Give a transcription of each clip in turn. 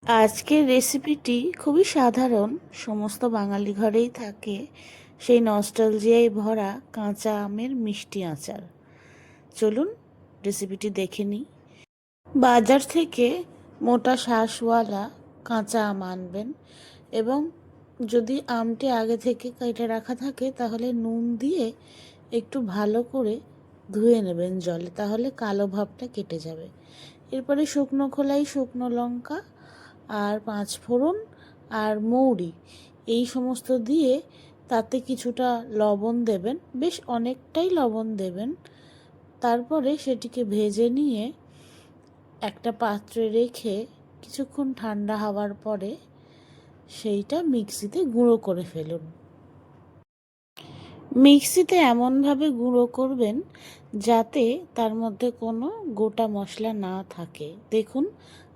আজকের রেসিপিটি খুবই সাধারণ, সমস্ত বাঙালি ঘরেই থাকে সেই নস্টালজিয়ায় ভরা কাঁচা আমের মিষ্টি আচার। চলুন রেসিপিটি দেখে নিই। বাজার থেকে মোটা শাঁসওয়ালা কাঁচা আম আনবেন এবং যদি আমটি আগে থেকে কেটে রাখা থাকে তাহলে নুন দিয়ে একটু ভালো করে ধুয়ে নেবেন জলে, তাহলে কালো ভাবটা কেটে যাবে। এরপরে শুকনো খোলায় শুকনো লঙ্কা আর পাঁচফোড়ন আর মৌরি এই সমস্ত দিয়ে তাতে কিছুটা লবণ দেবেন, বেশ অনেকটাই লবণ দেবেন। তারপরে সেটিকে ভেজে নিয়ে একটা পাত্রে রেখে কিছুক্ষণ ঠান্ডা হওয়ার পরে সেইটা মিক্সিতে গুঁড়ো করে ফেলুন। মিক্সিতে এমনভাবে গুঁড়ো করবেন যাতে তার মধ্যে কোনো গোটা মশলা না থাকে। দেখুন,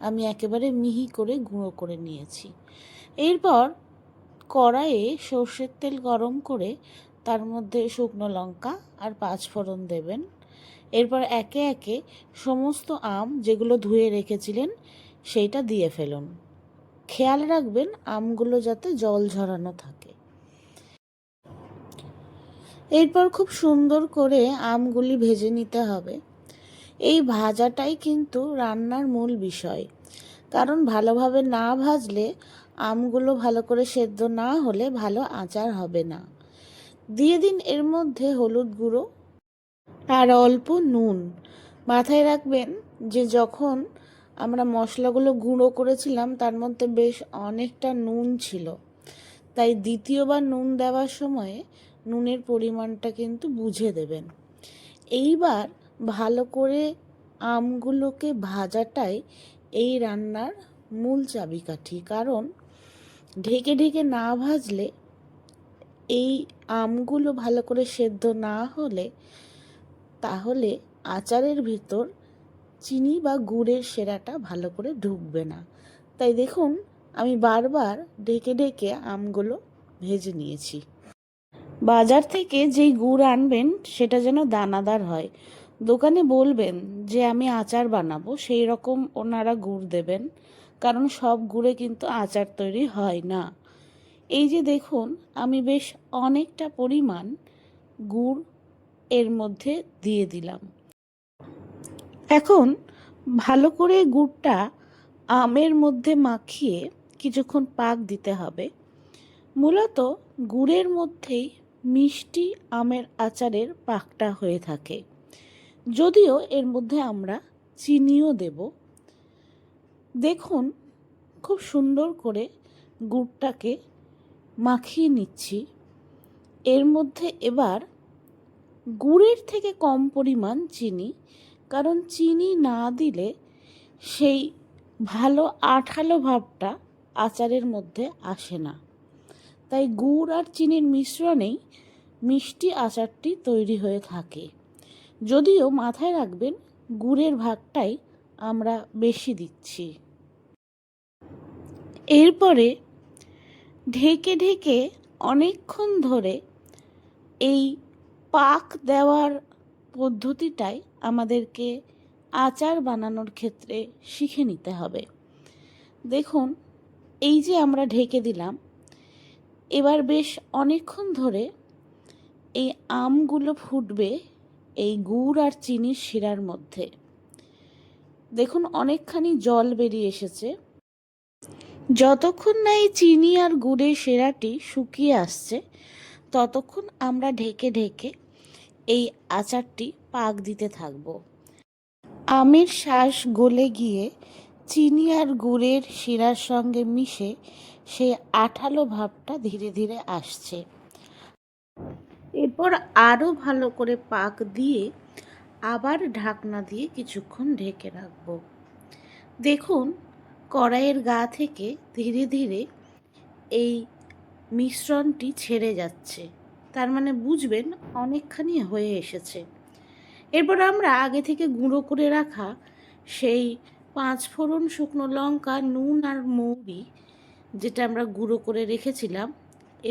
আমি একেবারে মিহি করে গুঁড়ো করে নিয়েছি। এরপর কড়াইয়ে সর্ষের তেল গরম করে তার মধ্যে শুকনো লঙ্কা আর পাঁচফোড়ন দেবেন। এরপর একে একে সমস্ত আম যেগুলো ধুয়ে রেখেছিলেন সেইটা দিয়ে ফেলুন। খেয়াল রাখবেন আমগুলো যাতে জল ঝরানো থাকে। এরপর খুব সুন্দর করে আমগুলি ভেজে নিতে হবে। এই ভাজাটাই কিন্তু রান্নার মূল বিষয়, কারণ ভালোভাবে না ভাজলে আমগুলো ভালো করে সেদ্ধ না হলে ভালো আচার হবে না। দিয়ে দিন এর মধ্যে হলুদ গুঁড়ো আর অল্প নুন। মাথায় রাখবেন যে যখন আমরা মশলাগুলো গুঁড়ো করেছিলাম তার মধ্যে বেশ অনেকটা নুন ছিল, তাই দ্বিতীয়বার নুন দেওয়ার সময়ে নুনের পরিমাণটা কিন্তু বুঝে দেবেন। এইবার ভালো করে আমগুলোকে ভাজাটাই এই রান্নার মূল চাবিকাঠি, কারণ ঢেকে ঢেকে না ভাজলে এই আমগুলো ভালো করে সেদ্ধ না হলে তাহলে আচারের ভিতর চিনি বা গুড়ের সেরাটা ভালো করে ঢুকবে না। তাই দেখুন, আমি বারবার ঢেকে ঢেকে আমগুলো ভেজে নিয়েছি। বাজার থেকে যেই গুড় আনবেন সেটা যেন দানাদার হয়। দোকানে বলবেন যে আমি আচার বানাবো, সেই রকম ওনারা গুড় দেবেন, কারণ সব গুড়ে কিন্তু আচার তৈরি হয় না। এই যে দেখুন, আমি বেশ অনেকটা পরিমাণ গুড় এর মধ্যে দিয়ে দিলাম। এখন ভালো করে গুড়টা আমের মধ্যে মাখিয়ে কিছুক্ষণ পাক দিতে হবে। মূলত গুড়ের মধ্যেই মিষ্টি আমের আচারের পাকটা হয়ে থাকে, যদিও এর মধ্যে আমরা চিনিও দেব। দেখুন, খুব সুন্দর করে গুড়টাকে মাখিয়ে নিচ্ছি। এর মধ্যে এবার গুড়ের থেকে কম পরিমাণ চিনি, কারণ চিনি না দিলে সেই ভালো আঠালো ভাবটা আচারের মধ্যে আসে না। তাই গুড় আর চিনির মিশ্রণেই মিষ্টি আচারটি তৈরি হয়ে থাকে। যদিও মাথায় রাখবেন গুড়ের ভাগটাই আমরা বেশি দিচ্ছি। এরপরে ঢেকে ঢেকে অনেকক্ষণ ধরে এই পাক দেওয়ার পদ্ধতিটাই আমাদেরকে আচার বানানোর ক্ষেত্রে শিখে নিতে হবে। দেখুন, এই যে আমরা ঢেকে দিলাম, এবার বেশ অনেকক্ষণ ধরে এই আমগুলো ফুটবে এই গুড় আর চিনির শিরার মধ্যে। দেখুন, অনেকখানি জল বেরিয়ে এসেছে। যতক্ষণ না এই চিনি আর গুড়ের শিরাটি শুকিয়ে আসছে ততক্ষণ আমরা ঢেকে ঢেকে এই আচারটি পাক দিতে থাকব। আমের শাঁস গলে গিয়ে চিনি আর গুড়ের শিরার সঙ্গে মিশে সেই আঠালো ভাবটা ধীরে ধীরে আসছে। এরপর আরও ভালো করে পাক দিয়ে আবার ঢাকনা দিয়ে কিছুক্ষণ ঢেকে রাখব। দেখুন, কড়াইয়ের গা থেকে ধীরে ধীরে এই মিশ্রণটি ছেড়ে যাচ্ছে, তার মানে বুঝবেন অনেকখানি হয়ে এসেছে। এরপর আমরা আগে থেকে গুঁড়ো করে রাখা সেই পাঁচফোড়ন, শুকনো লঙ্কা, নুন আর মৌরি যেটা আমরা গুঁড়ো করে রেখেছিলাম,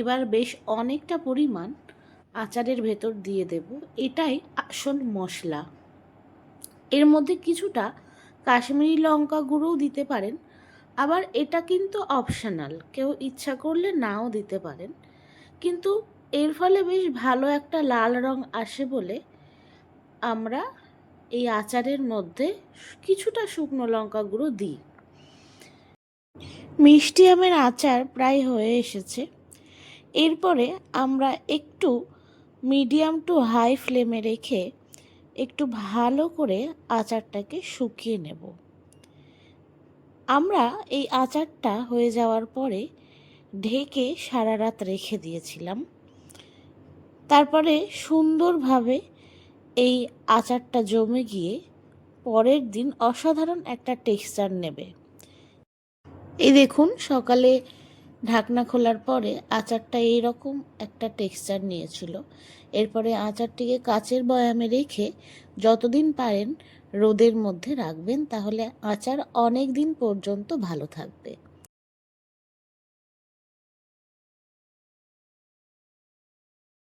এবার বেশ অনেকটা পরিমাণ আচারের ভেতর দিয়ে দেব। এটাই আসল মশলা। এর মধ্যে কিছুটা কাশ্মীরি লঙ্কা গুঁড়োও দিতে পারেন, আবার এটা কিন্তু অপশনাল, কেউ ইচ্ছা করলে নাও দিতে পারেন, কিন্তু এর ফলে বেশ ভালো একটা লাল রং আসে বলে আমরা এই আচারের মধ্যে কিছুটা শুকনো লঙ্কা গুঁড়ো দিই। মিষ্টি আমের আচার প্রায় হয়ে এসেছে। এরপরে আমরা একটু মিডিয়াম টু হাই ফ্লেমে রেখে একটু ভালো করে আচারটাকে শুকিয়ে নেব। আমরা এই আচারটা হয়ে যাওয়ার পরে ঢেকে সারা রাত রেখে দিয়েছিলাম। তারপরে সুন্দরভাবে এই আচারটা জমে গিয়ে পরের দিন অসাধারণ একটা টেক্সচার নেবে। এই দেখুন, সকালে ঢাকনা খোলার পরে আচারটা এইরকম একটা টেক্সচার নিয়েছিল। এরপরে আচারটিকে কাচের বয়ামে রেখে যতদিন পারেন রোদের মধ্যে রাখবেন, তাহলে আচার অনেক দিন পর্যন্ত ভালো থাকবে।